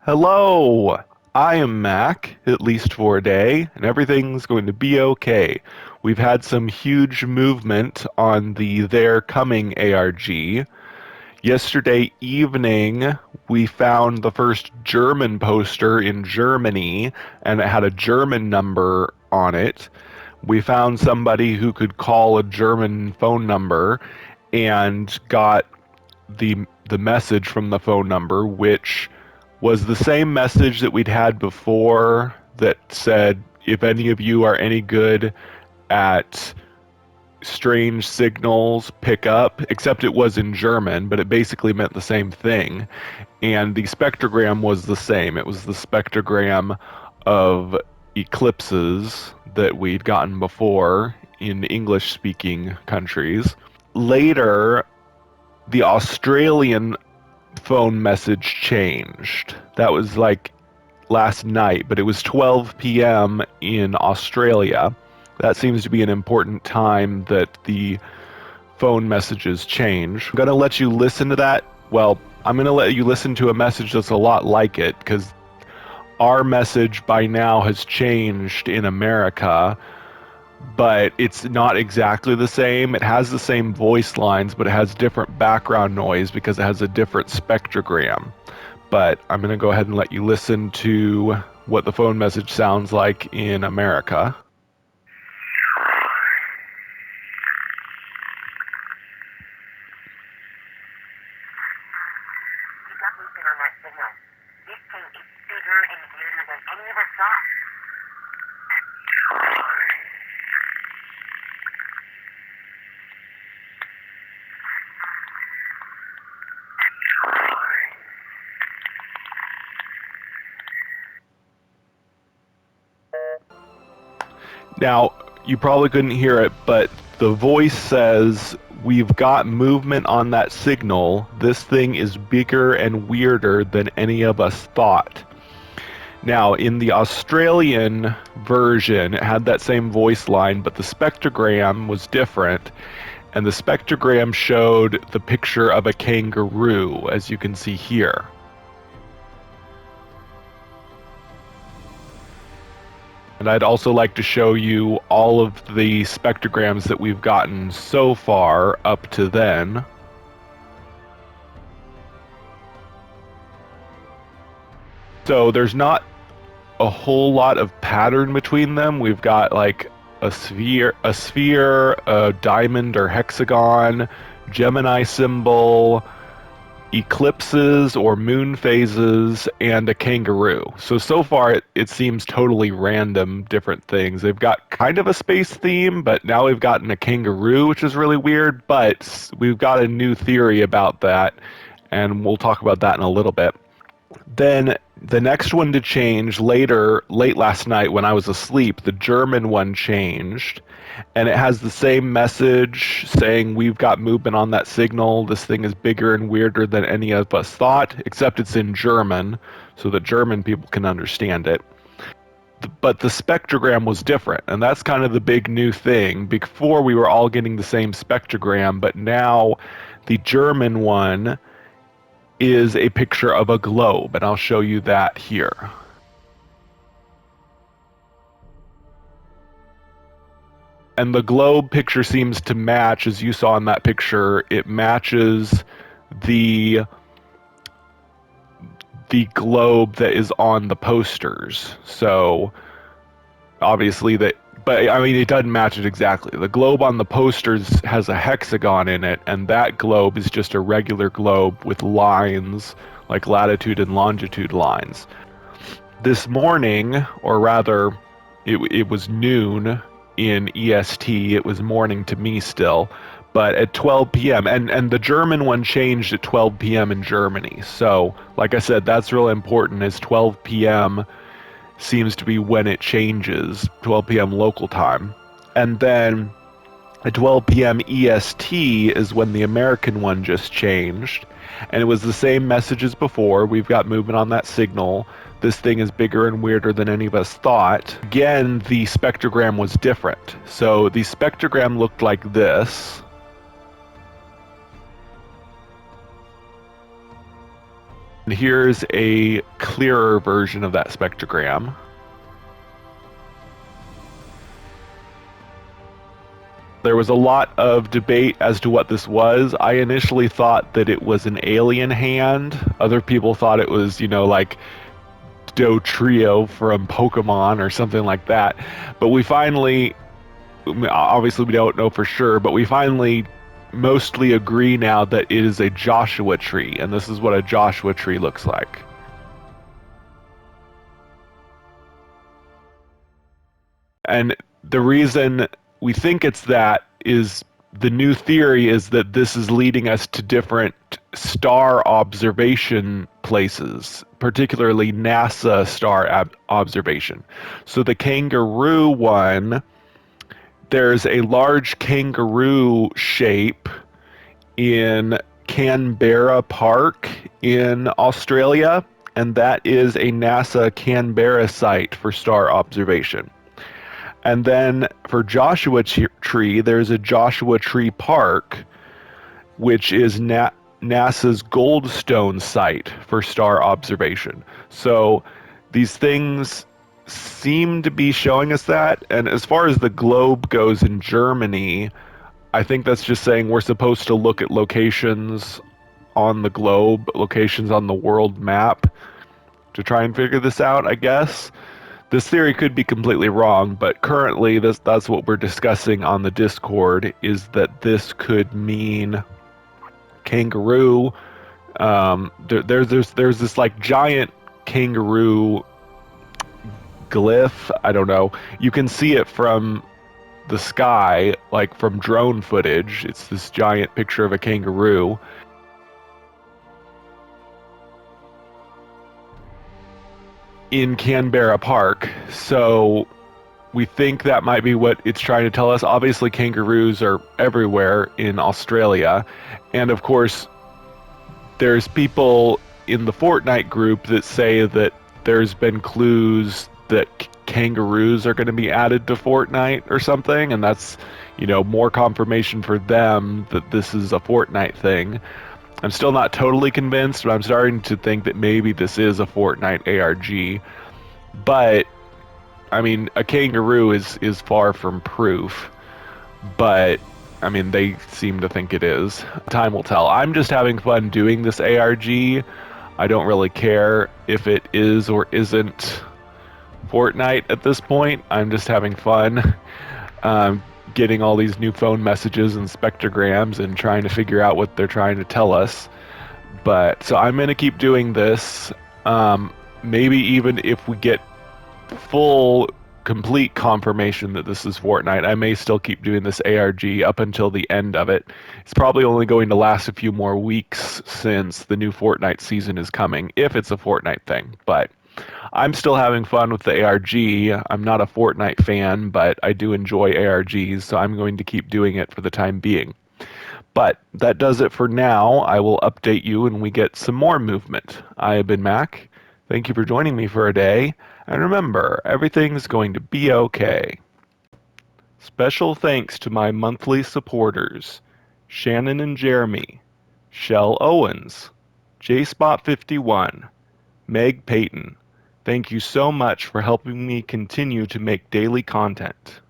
Hello, I am Mac, at least for a day, and everything's going to be okay. We've had some huge movement on the They're Coming ARG. Yesterday evening, we found the first German poster in Germany, and it had a German number on it. We found somebody who could call a German phone number and got the the message from the phone number, which was the same message that we'd had before that said, if any of you are any good at strange signals, pick up, except it was in German, but it basically meant the same thing. And the spectrogram was the same. It was the spectrogram of eclipses that we'd gotten before in English-speaking countries. Later, the Australian phone message changed. That was like last night, but it was 12 p.m. in Australia. That seems to be an important time that the phone messages change. I'm going to let you listen to that. Well, I'm going to let you listen to a message that's a lot like it, because our message by now has changed in America, but it's not exactly the same. It has the same voice lines, but it has different background noise because it has a different spectrogram. But I'm going to go ahead and let you listen to what the phone message sounds like in America. You got movement on that signal. This thing is bigger and weirder than any of us thought. Now, you probably couldn't hear it, but the voice says, "We've got movement on that signal. This thing is bigger and weirder than any of us thought." Now, in the Australian version, it had that same voice line, but the spectrogram was different. And the spectrogram showed the picture of a kangaroo, as you can see here. And I'd also like to show you all of the spectrograms that we've gotten so far up to then. So there's not a whole lot of pattern between them. We've got like a sphere, a diamond or hexagon, Gemini symbol, eclipses or moon phases, and a kangaroo. So far it seems totally random, different things. They've got kind of a space theme, but now we've gotten a kangaroo, which is really weird, but we've got a new theory about that, and we'll talk about that in a little bit. Then the next one to change late last night when I was asleep, the German one changed, and it has the same message saying, "We've got movement on that signal. This thing is bigger and weirder than any of us thought," except it's in German, so that German people can understand it. But the spectrogram was different, and that's kind of the big new thing. Before, we were all getting the same spectrogram, but now the German one is a picture of a globe, and I'll show you that here. And the globe picture seems to match, as you saw in that picture, it matches the globe that is on the posters. So obviously but I mean, it doesn't match it exactly. The globe on the posters has a hexagon in it, and that globe is just a regular globe with lines, like latitude and longitude lines. This morning, or rather, it was noon in EST. It was morning to me still, but at 12 p.m. And the German one changed at 12 p.m. in Germany. So, like I said, that's real important. Is 12 p.m. seems to be when it changes, 12 p.m. local time. And then at 12 p.m. EST is when the American one just changed. And it was the same message as before. We've got movement on that signal. This thing is bigger and weirder than any of us thought. Again, the spectrogram was different. So the spectrogram looked like this. And here's a clearer version of that spectrogram. There was a lot of debate as to what this was. I initially thought that it was an alien hand. Other people thought it was, like Trio from Pokemon or something like that. But we finally, obviously we don't know for sure, but we finally mostly agree now that it is a Joshua tree, and this is what a Joshua tree looks like. And the reason we think it's that is the new theory is that this is leading us to different star observation places, particularly NASA star observation. So the kangaroo one, there's a large kangaroo shape in Canberra Park in Australia, and that is a NASA Canberra site for star observation. And then for Joshua Tree, there's a Joshua Tree Park, which is NASA's Goldstone site for star observation. So these things seem to be showing us that. And as far as the globe goes in Germany, I think that's just saying we're supposed to look at locations on the globe, locations on the world map to try and figure this out, I guess. This theory could be completely wrong, but currently that's what we're discussing on the Discord, is that this could mean kangaroo. There's this like giant kangaroo glyph. I don't know. You can see it from the sky, like from drone footage. It's this giant picture of a kangaroo. In Canberra Park. So we think that might be what it's trying to tell us. Obviously, kangaroos are everywhere in Australia. And of course, there's people in the Fortnite group that say that there's been clues that kangaroos are going to be added to Fortnite or something. And that's, more confirmation for them that this is a Fortnite thing. I'm still not totally convinced, but I'm starting to think that maybe this is a Fortnite ARG. But I mean, a kangaroo is far from proof, but I mean, they seem to think it is. Time will tell. I'm just having fun doing this ARG. I don't really care if it is or isn't Fortnite at this point. I'm just having fun getting all these new phone messages and spectrograms and trying to figure out what they're trying to tell us. But so I'm going to keep doing this. Maybe even if we get full complete confirmation that this is Fortnite, I may still keep doing this ARG up until the end of it. It's probably only going to last a few more weeks since the new Fortnite season is coming, if it's a Fortnite thing. But I'm still having fun with the ARG. I'm not a Fortnite fan, but I do enjoy ARGs, so I'm going to keep doing it for the time being. But that does it for now. I will update you when we get some more movement. I have been Mac. Thank you for joining me for a day. And remember, everything's going to be okay. Special thanks to my monthly supporters, Shannon and Jeremy, Shell Owens, JSpot51, Meg Payton. Thank you so much for helping me continue to make daily content.